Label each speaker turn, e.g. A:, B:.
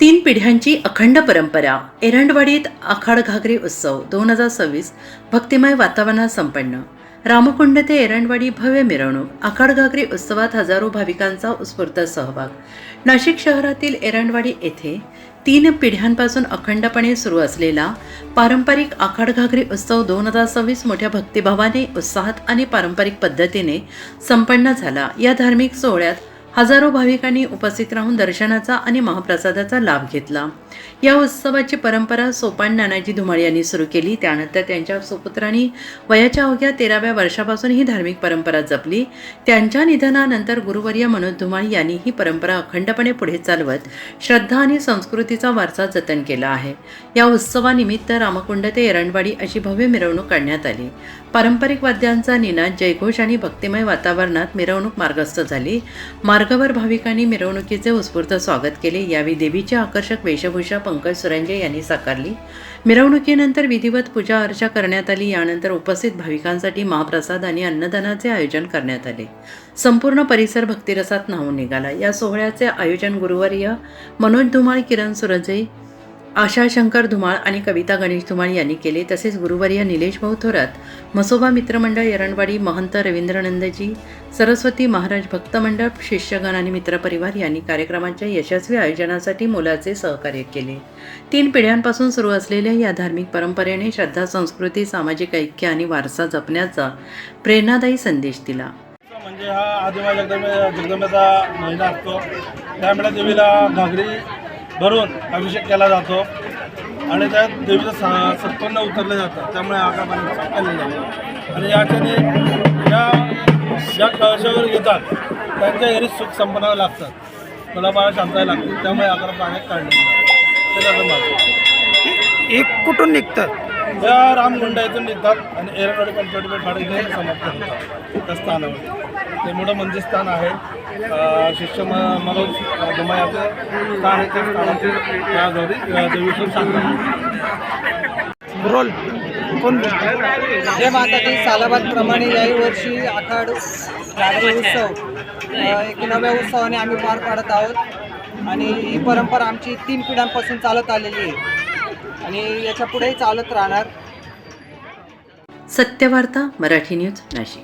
A: तीन पिढ्यांची अखंड परंपरा एरंडवाडीत आखाड घागरी उत्सव 2026 भक्तिमय वातावरणात संपन्न. रामकुंड ते एरंडवाडी भव्य मिरवणूक. आखाड घागरी उत्सवात हजारो भाविकांचा उत्स्फूर्त सहभाग. नाशिक शहरातील एरंडवाडी येथे 3 पिढ्यांपासून अखंडपणे सुरू असलेला पारंपरिक आखाड घागरी उत्सव 2026 मोठ्या भक्तिभावाने, उत्साहात आणि पारंपरिक पद्धतीने संपन्न झाला. या धार्मिक सोहळ्यात हजारो भाविकांनी उपस्थित राहून दर्शनाचा आणि महाप्रसादाचा लाभ घेतला. या उत्सवाची परंपरा सोपान नानाजी धुमाळ यांनी सुरू केली. त्यानंतर त्यांच्या सुपुत्रांनी वयाच्या अवघ्या 13व्या वर्षापासून ही धार्मिक परंपरा जपली. त्यांच्या निधनानंतर गुरुवर्य मनोज धुमाळ यांनी ही परंपरा अखंडपणे पुढे चालवत श्रद्धा आणि संस्कृतीचा वारसा जतन केला आहे. या उत्सवानिमित्त रामकुंड ते एरंडवाडी अशी भव्य मिरवणूक काढण्यात आली. पारंपरिक वाद्यांचा निनाद, जयघोष आणि भक्तिमय वातावरणात मिरवणूक मार्गस्थ झाली. मार्गावर भाविकांनी मिरवणुकीचे उत्स्फूर्त स्वागत केले. यावेळी देवीची आकर्षक वेशभूषा पंकज सुरंजे यांनी साकारली. मिरवणुकीनंतर विधिवत पूजा अर्चा करण्यात आली. यानंतर उपस्थित भाविकांसाठी महाप्रसाद आणि अन्नदानाचे आयोजन करण्यात आले. संपूर्ण परिसर भक्तिरसात न्हावून निघाला. या सोहळ्याचे आयोजन गुरुवर्य मनोज धुमाळ, किरण सुरजे, आशा शंकर धुमाळ आणि कविता गणेश धुमाळ यांनी केले. तसेच गुरुवर्य निलेश भाऊ थोरात, मसोबा मित्रमंडळ एरंडवाडी, महंत रवींद्रनंदजी, सरस्वती महाराज भक्त मंडळ, शिष्यगण आणि मित्रपरिवार यांनी कार्यक्रमाच्या यशस्वी आयोजनासाठी मोलाचे सहकार्य केले. 3 पिढ्यांपासून सुरू असलेल्या या धार्मिक परंपरेने श्रद्धा, संस्कृती, सामाजिक ऐक्य आणि वारसा जपण्याचा प्रेरणादायी संदेश दिला.
B: म्हणजे हा आदिमा जगदंबेचा महिना असतो. त्यामुळे देवीला घागरी भरून अभिषेक केला जातो आणि त्यात देवीचं सत्पन्न उतरलं जातं. त्यामुळे आकापाणी केलं जातं आणि याच्याने ज्या कळशावर येतात त्यांच्या घरी सुख संपन्नाला लागतात, मुलाबाळा शांतायला लागतात. त्यामुळे आकार पाण्यात काढले जातात.
C: एक कुठून निघतात?
B: त्या रामकुंड इथून निघतात आणि एरंडवाडी पंचवटी फाड इथे समाप्त होतात त्या स्थानावर. ते मोठं मंदिर स्थान आहे. शिष्य मनोज धुमाळाचं स्थान आहे. त्या स्थानातील त्या गौरी देवीतून सांगतात.
C: रोल कोण?
D: जय माता दी. सालाबादप्रमाणे याही वर्षी आखाड घागरी उत्सव एक नव्या उत्सवाने आम्ही पार पाडत आहोत आणि ही परंपरा आमची 3 पिढ्यांपासून चालत आलेली आहे आणि याच्या पुढेही चालत राहणार.
A: सत्यवार्ता मराठी न्यूज नाशिक.